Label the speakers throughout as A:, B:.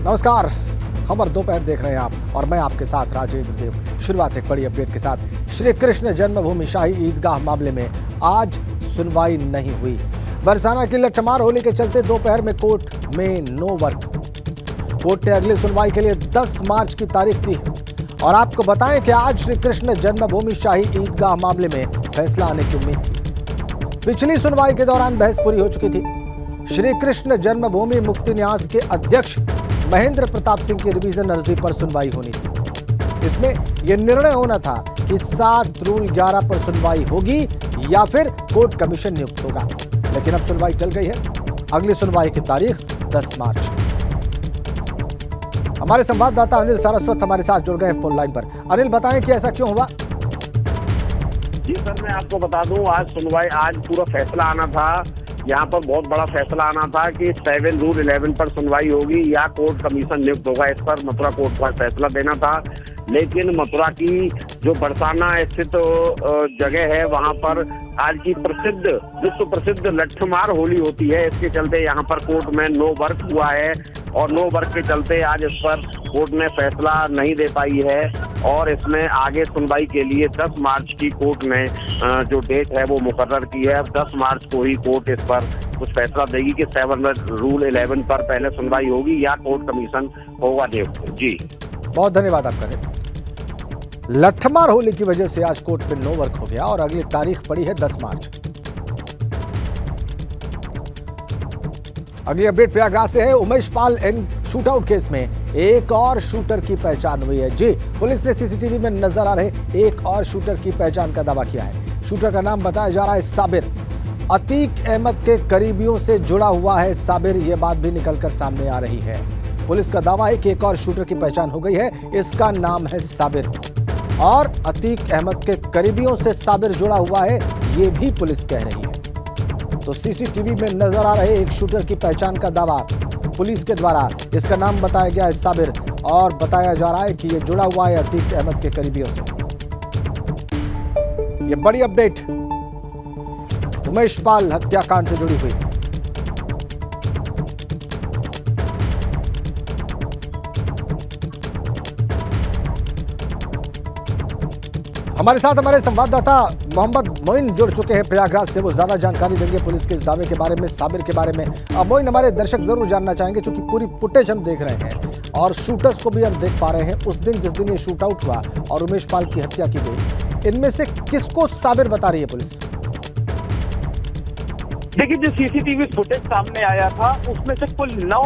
A: नमस्कार, खबर दोपहर देख रहे हैं आप और मैं आपके साथ राजेंद्र देव। शुरुआत एक बड़ी अपडेट के साथ। श्री कृष्ण जन्मभूमि शाही ईदगाह मामले में आज सुनवाई नहीं हुई। बरसाना की लठमार होली के चलते दोपहर में कोर्ट में नो वर्क। कोर्ट ने अगली सुनवाई के लिए 10 मार्च की तारीख दी और आपको बताएं कि आज श्री कृष्ण जन्मभूमि शाही ईदगाह मामले में फैसला आने की उम्मीद थी। पिछली सुनवाई के दौरान बहस पूरी हो चुकी थी। श्री कृष्ण जन्मभूमि मुक्ति न्यास के अध्यक्ष महेंद्र प्रताप सिंह की रिवीजन अर्जी पर सुनवाई होनी थी। इसमें यह निर्णय होना था कि 7 रूल 11 पर सुनवाई होगी या फिर कोर्ट कमीशन नियुक्त होगा, लेकिन अब सुनवाई टल गई है। अगली सुनवाई की तारीख 10 मार्च। हमारे संवाददाता अनिल सारस्वत हमारे साथ जुड़ गए फोन लाइन पर। अनिल, बताएं कि ऐसा क्यों हुआ?
B: जी सर, मैं आपको बता दूं, आज पूरा फैसला आना था। यहाँ पर बहुत बड़ा फैसला आना था कि 7 रूल 11 पर सुनवाई होगी या कोर्ट कमीशन नियुक्त होगा। इस पर मथुरा कोर्ट का फैसला देना था, लेकिन मथुरा की जो बरसाना स्थित जगह है वहाँ पर आज की विश्व प्रसिद्ध लठमार होली होती है। इसके चलते यहाँ पर कोर्ट में नो वर्क हुआ है और नो वर्क के चलते आज इस पर कोर्ट ने फैसला नहीं दे पाई है और इसमें आगे सुनवाई के लिए 10 मार्च की कोर्ट ने जो डेट है वो मुकर्रर की है। अब 10 मार्च को ही कोर्ट इस पर कुछ फैसला देगी कि 7 रूल 11 पर पहले सुनवाई होगी या कोर्ट कमीशन होगा नियुक्त। जी
A: बहुत धन्यवाद आपका। लठमार होली की वजह से आज कोर्ट में नो वर्क हो गया और अगली तारीख पड़ी है 10 मार्च। अगली अपडेट प्रयागराज से है। Umesh Pal and shootout case में एक और शूटर की पहचान हुई है। जी, पुलिस ने सीसीटीवी में नजर आ रहे एक और शूटर की पहचान का दावा किया है। शूटर का नाम बताया जा रहा है साबिर। अतीक अहमद के करीबियों से जुड़ा हुआ है साबिर, यह बात भी निकलकर सामने आ रही है। पुलिस का दावा है कि एक और शूटर की पहचान हो गई है, इसका नाम है साबिर और अतीक अहमद के करीबियों से साबिर जुड़ा हुआ है, ये भी पुलिस कह रही है। तो सीसीटीवी में नजर आ रहे एक शूटर की पहचान का दावा पुलिस के द्वारा, इसका नाम बताया गया है साबिर और बताया जा रहा है कि यह जुड़ा हुआ है अतीक अहमद के करीबियों से। यह बड़ी अपडेट उमेश पाल हत्याकांड से जुड़ी हुई। हमारे साथ हमारे संवाददाता मोहम्मद मोइन जुड़ चुके हैं प्रयागराज से। वो ज्यादा जानकारी देंगे पुलिस के इस दावे के बारे में, साबिर के बारे में। मोइन, हमारे दर्शक जरूर जानना चाहेंगे, क्योंकि पूरी फुटेज हम देख रहे हैं और शूटर्स को भी हम देख पा रहे हैं उस दिन जिस दिन ये शूट आउट हुआ और उमेश पाल की हत्या की गई। इनमें से किसको साबिर बता रही है पुलिस?
C: देखिए, जो सीसीटीवी फुटेज सामने आया था उसमें से कुल 9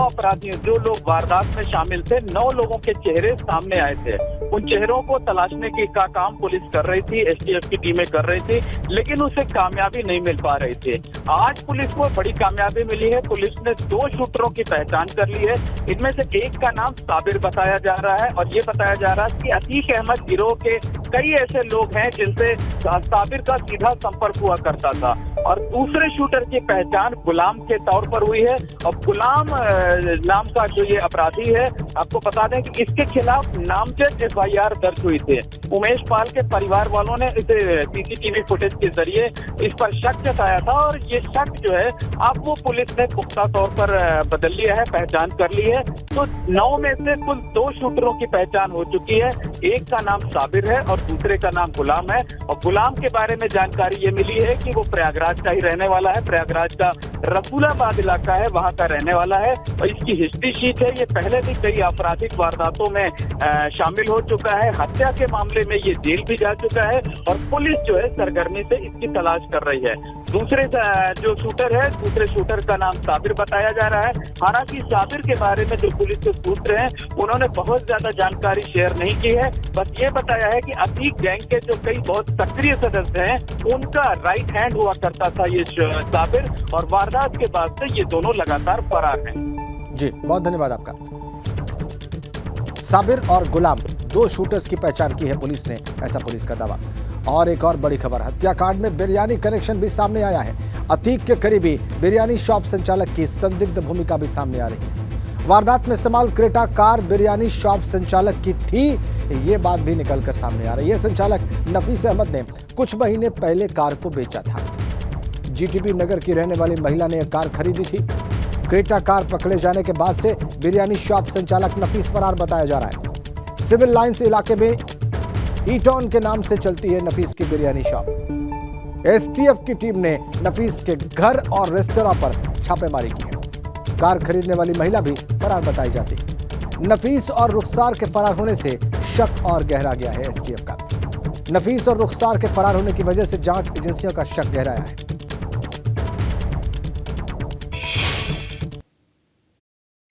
C: अपराधियों, जो लोग वारदात में शामिल थे, 9 लोगों के चेहरे सामने आए थे। उन चेहरों को तलाशने का काम पुलिस कर रही थी, एसटीएफ की टीमें कर रही थी, लेकिन उसे कामयाबी नहीं मिल पा रही थी। आज पुलिस को बड़ी कामयाबी मिली है। पुलिस ने 2 शूटरों की पहचान कर ली है। इनमें से एक का नाम साबिर बताया जा रहा है और ये बताया जा रहा है कि अतीक अहमद गिरोह के कई ऐसे लोग हैं जिनसे साबिर का सीधा संपर्क हुआ करता था। और दूसरे शूटर की पहचान गुलाम के तौर पर हुई है और गुलाम नाम का जो ये अपराधी है, आपको बता दें कि इसके खिलाफ नामजद FIR दर्ज हुई थी। उमेश पाल के परिवार वालों ने इसे सीसीटीवी फुटेज के जरिए इस पर शक जताया था और ये शक जो है अब वो पुलिस ने पुख्ता तौर पर बदल लिया है, पहचान कर ली है। तो 9 में से कुल 2 शूटरों की पहचान हो चुकी है। एक का नाम साबिर है और दूसरे का नाम गुलाम है। और गुलाम के बारे में जानकारी ये मिली है कि वो प्रयागराज का ही रहने वाला है। प्रयागराज का रसूलाबाद इलाका है, वहां का रहने वाला है और इसकी हिस्ट्री शीट है। ये पहले भी कई आपराधिक वारदातों में शामिल हो चुका है। हत्या के मामले में ये जेल भी जा चुका है और पुलिस जो है सरगर्मी से इसकी तलाश कर रही है। दूसरे जो शूटर है, दूसरे शूटर का नाम साबिर बताया जा रहा है। हालांकि साबिर के बारे में जो पुलिस के सूत्र हैं उन्होंने बहुत ज्यादा जानकारी शेयर नहीं की है। बस ये बताया है कि अतीक गैंग के जो कई बहुत सक्रिय सदस्य हैं उनका राइट हैंड हुआ करता था ये साबिर और वारदात के बाद से ये दोनों लगातार फरार हैं।
A: जी, बहुत धन्यवाद आपका। साबिर और गुलाम 2 शूटर्स की पहचान की है पुलिस ने, ऐसा पुलिस का दावा। और एक और बड़ी खबर, हत्याकांड में बिरयानी कनेक्शन भी सामने आया है। अतीक के करीबी बिरयानी शॉप संचालक की संदिग्ध भूमिका भी सामने आ रही है। वारदात में इस्तेमाल क्रेटा कार बिरयानी शॉप संचालक की थी, ये बात भी निकलकर सामने आ रही है। संचालक नफीस अहमद ने कुछ महीने पहले कार को बेचा था। जीटीबी नगर की रहने वाली महिला ने यह कार खरीदी थी। क्रेटा कार पकड़े जाने के बाद से बिरयानी शॉप संचालक नफीस फरार बताया जा रहा है। सिविल लाइंस इलाके में ईटॉन के नाम से चलती है नफीस की बिरयानी शॉप। एसटीएफ की टीम ने नफीस के घर और रेस्तरां पर छापेमारी की है। कार खरीदने वाली महिला भी फरार बताई जाती है। नफीस और रुखसार के फरार होने से शक और गहरा गया है एसटीएफ का। नफीस और रुखसार के फरार होने की वजह से जांच एजेंसियों का शक गहराया है।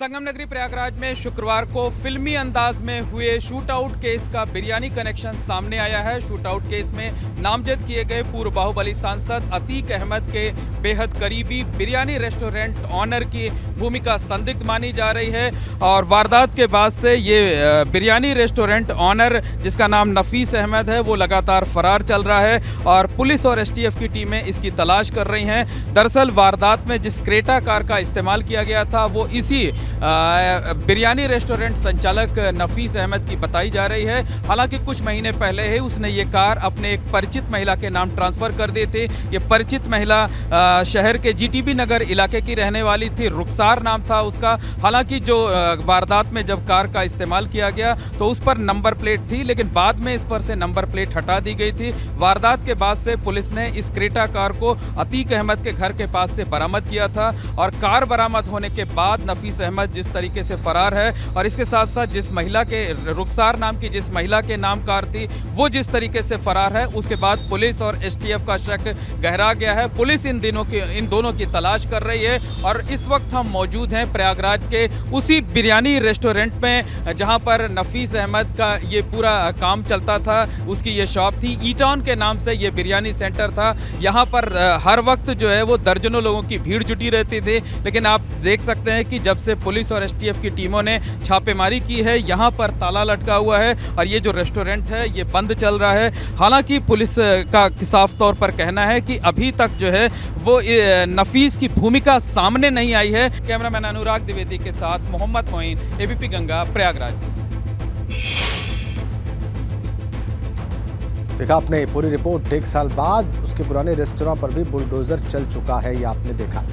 D: संगम नगरी प्रयागराज में शुक्रवार को फिल्मी अंदाज में हुए शूटआउट केस का बिरयानी कनेक्शन सामने आया है। शूटआउट केस में नामजद किए गए पूर्व बाहुबली सांसद अतीक अहमद के बेहद करीबी बिरयानी रेस्टोरेंट ऑनर की भूमिका संदिग्ध मानी जा रही है और वारदात के बाद से ये बिरयानी रेस्टोरेंट ऑनर जिसका नाम नफीस अहमद है वो लगातार फरार चल रहा है और पुलिस और एसटीएफ की टीमें इसकी तलाश कर रही हैं। दरअसल वारदात में जिस क्रेटा कार का इस्तेमाल किया गया था वो इसी बिरयानी रेस्टोरेंट संचालक नफीस अहमद की बताई जा रही है। हालांकि कुछ महीने पहले ही उसने ये कार अपने एक परिचित महिला के नाम ट्रांसफर कर दी थी। ये परिचित महिला शहर के जीटीबी नगर इलाके की रहने वाली थी, रुखसार नाम था उसका। हालांकि जो वारदात में जब कार का इस्तेमाल किया गया तो उस पर नंबर प्लेट थी, लेकिन बाद में इस पर से नंबर प्लेट हटा दी गई थी। वारदात के बाद से पुलिस ने इस क्रेटा कार को अतीक अहमद के घर के पास से बरामद किया था और कार बरामद होने के बाद नफीस अहमद जिस तरीके से फरार है और इसके साथ साथ जिस महिला के रुखसार नाम की जिस महिला के नाम कार थी वो जिस तरीके से फरार है, उसके बाद पुलिस और एसटीएफ का शक गहरा गया है। पुलिस इन दोनों की तलाश कर रही है और इस वक्त हम मौजूद हैं प्रयागराज के उसी बिरयानी रेस्टोरेंट में जहां पर नफीस अहमद का ये पूरा काम चलता था। उसकी ये शॉप थी, ईटॉन के नाम से ये बिरयानी सेंटर था। यहाँ पर हर वक्त जो है वो दर्जनों लोगों की भीड़ जुटी रहती थी, लेकिन आप देख सकते हैं कि जब से पुलिस और एसटीएफ की टीमों ने छापेमारी की है यहाँ पर ताला लटका हुआ है और ये जो रेस्टोरेंट है ये बंद चल रहा है। हालांकि पुलिस का साफ तौर पर कहना है कि अभी तक जो है वो नफीस की भूमिका सामने नहीं आई है। कैमरामैन अनुराग द्विवेदी के साथ मोहम्मद मोइन, एबीपी गंगा, प्रयागराज।
A: देखा आपने पूरी रिपोर्ट। 1 साल बाद उसके पुराने रेस्तरां पर भी बुलडोजर चल चुका है, ये आपने देखा।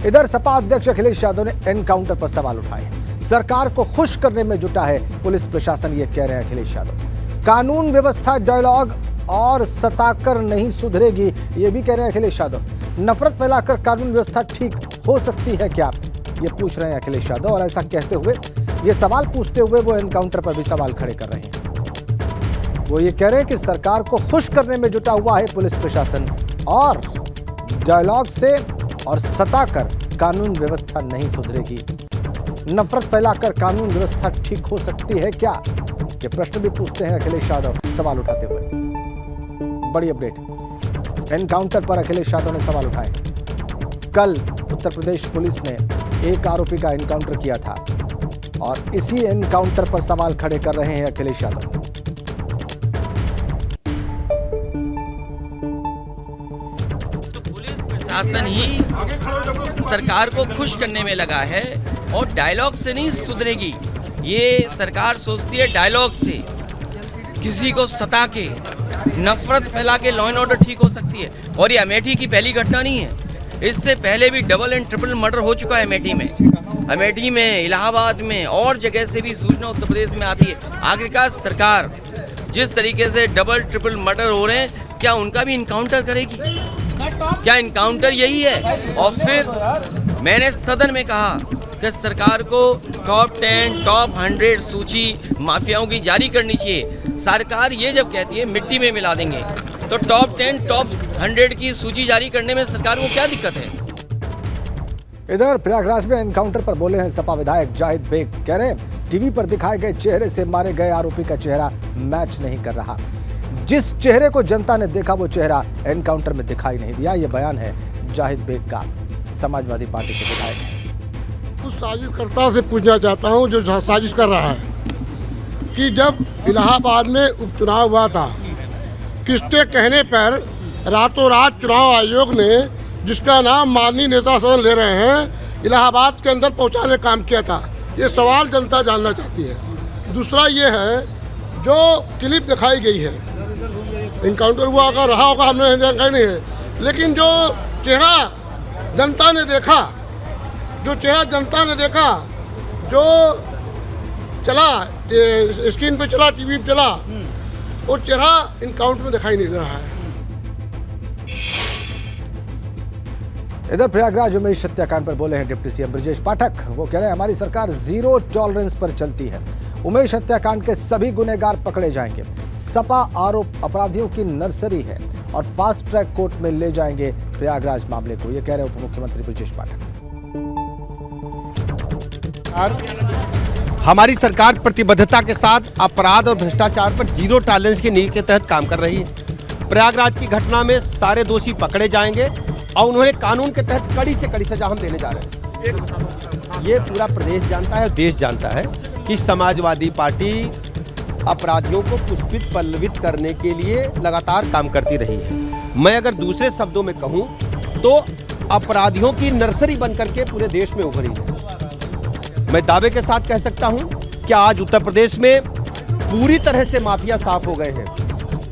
A: इधर सपा अध्यक्ष अखिलेश यादव ने एनकाउंटर पर सवाल उठाए। सरकार को खुश करने में जुटा है पुलिस प्रशासन, ये कह रहे हैं अखिलेश यादव। कानून व्यवस्था डायलॉग और सताकर नहीं सुधरेगी, ये भी कह रहे हैं अखिलेश यादव। नफरत फैलाकर कानून व्यवस्था ठीक हो सकती है क्या, ये पूछ रहे हैं अखिलेश यादव। और ऐसा कहते हुए, ये सवाल पूछते हुए वो एनकाउंटर पर भी सवाल खड़े कर रहे हैं। वो ये कह रहे हैं कि सरकार को खुश करने में जुटा हुआ है पुलिस प्रशासन और डायलॉग से और सताकर कानून व्यवस्था नहीं सुधरेगी। नफरत फैलाकर कानून व्यवस्था ठीक हो सकती है क्या, ये प्रश्न भी पूछते हैं अखिलेश यादव सवाल उठाते हुए। बड़ी अपडेट, एनकाउंटर पर अखिलेश यादव ने सवाल उठाए। कल उत्तर प्रदेश पुलिस ने एक आरोपी का एनकाउंटर किया था और इसी एनकाउंटर पर सवाल खड़े कर रहे हैं अखिलेश यादव।
E: प्रशासन ही सरकार को खुश करने में लगा है और डायलॉग से नहीं सुधरेगी। ये सरकार सोचती है डायलॉग से, किसी को सता के, नफरत फैला के लॉ एंड ऑर्डर ठीक हो सकती है। और ये अमेठी की पहली घटना नहीं है, इससे पहले भी डबल एंड ट्रिपल मर्डर हो चुका है अमेठी में, इलाहाबाद में और जगह से भी सूचना उत्तर प्रदेश में आती है। आखिरकार सरकार जिस तरीके से डबल ट्रिपल मर्डर हो रहे हैं, क्या उनका भी इनकाउंटर करेगी? क्या इनकाउंटर यही है? और फिर मैंने सदन में कहा कि सरकार को टॉप 10, टॉप 100 सूची माफियाओं की जारी करनी चाहिए। सरकार ये जब कहती है मिट्टी में मिला देंगे, तो टॉप 10, टॉप 100 की सूची जारी करने में सरकार को क्या दिक्कत है?
A: इधर प्रयागराज में एनकाउंटर पर बोले हैं सपा विधायक जाहिद बेग। कह रहे हैं टीवी पर दिखाए गए चेहरे से मारे गए आरोपी का चेहरा मैच नहीं कर रहा। जिस चेहरे को जनता ने देखा वो चेहरा एनकाउंटर में दिखाई नहीं दिया। ये बयान है जाहिद बेग का, समाजवादी पार्टी के विधायक।
F: उस साजिशकर्ता से पूछना चाहता हूं जो साजिश कर रहा है कि जब इलाहाबाद में उपचुनाव हुआ था, किसके कहने पर रातों रात चुनाव आयोग ने, जिसका नाम माननीय नेता सदन ले रहे हैं, इलाहाबाद के अंदर पहुंचाने का काम किया था। ये सवाल जनता जानना चाहती है। दूसरा ये है जो क्लिप दिखाई गई है, इनकाउंटर हुआ होगा, रहा होगा, हमने जानकारी नहीं है, लेकिन जो चेहरा जनता ने देखा जो चेहरा जनता ने देखा, जो चला स्क्रीन पे चला, टीवी पे चला, वो चेहरा इन काउंट में दिखाई नहीं दे रहा है।
A: इधर प्रयागराज उमेश हत्याकांड पर बोले हैं डिप्टी सीएम ब्रजेश पाठक। वो कह रहे हैं हमारी सरकार जीरो टॉलरेंस पर चलती है। उमेश हत्याकांड के सभी गुनहगार पकड़े जाएंगे। सपा आरोप अपराधियों की नर्सरी है और फास्ट ट्रैक कोर्ट में ले जाएंगे प्रयागराज मामले को, ये कह रहे उप मुख्यमंत्री ब्रजेश पाठक।
G: हमारी सरकार प्रतिबद्धता के साथ अपराध और भ्रष्टाचार पर जीरो टॉलरेंस की नीति के तहत काम कर रही है। प्रयागराज की घटना में सारे दोषी पकड़े जाएंगे और उन्होंने कानून के तहत कड़ी से कड़ी सजा हम देने जा रहे हैं। ये पूरा प्रदेश जानता है, देश जानता है कि समाजवादी पार्टी अपराधियों को पुष्पित पल्लवित करने के लिए लगातार काम करती रही है। मैं अगर दूसरे शब्दों में कहूं तो अपराधियों की नर्सरी बनकर के पूरे देश में उभरी है। मैं दावे के साथ कह सकता हूं कि आज उत्तर प्रदेश में पूरी तरह से माफिया साफ हो गए हैं।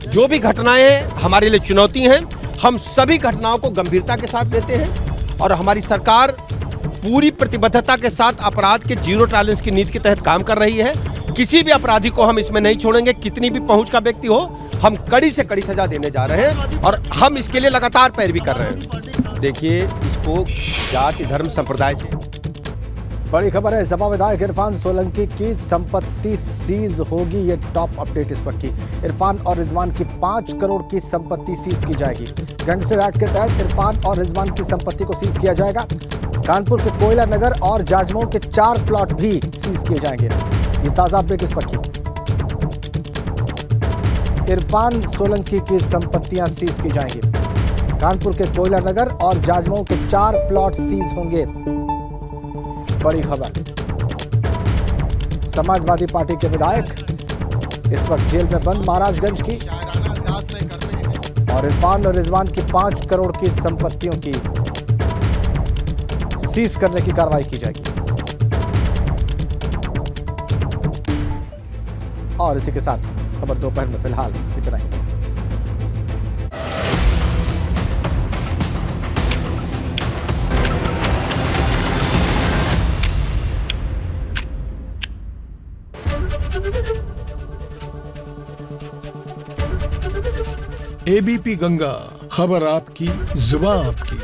G: जो भी घटनाएं हमारे लिए चुनौती हैं, हम सभी घटनाओं को गंभीरता के साथ लेते हैं और हमारी सरकार पूरी प्रतिबद्धता के साथ अपराध के जीरो टॉलरेंस की नीति के तहत काम कर रही है। किसी भी अपराधी को हम इसमें नहीं छोड़ेंगे, कितनी भी पहुंच का व्यक्ति हो, हम कड़ी से कड़ी सजा देने जा रहे हैं और हम इसके लिए लगातार पैरवी कर रहे हैं। देखिए, इसको जाति धर्म संप्रदाय से
A: बड़ी खबर है, सपा विधायक इरफान सोलंकी की संपत्ति सीज होगी। ये टॉप अपडेट इस वक्त की। इरफान और रिजवान की 5 करोड़ की संपत्ति सीज की जाएगी। गैंगस्टर एक्ट के तहत इरफान और रिजवान की संपत्ति को सीज किया जाएगा। कानपुर के कोयला नगर और जाजमऊ के 4 प्लॉट भी सीज किए जाएंगे। ये ताजा अपडेट इस वक्त की। इरफान सोलंकी की संपत्तियां सीज की जाएंगी। कानपुर के कोयला नगर और जाजमऊ के 4 प्लॉट सीज होंगे। बड़ी खबर, समाजवादी पार्टी के विधायक इस वक्त जेल में बंद महाराजगंज की, और इरफान और रिजवान की 5 करोड़ की संपत्तियों की सीज करने की कार्रवाई की जाएगी। और इसी के साथ खबर दोपहर में फिलहाल इतना ही।
H: एबीपी गंगा, खबर आपकी, जुबान आपकी।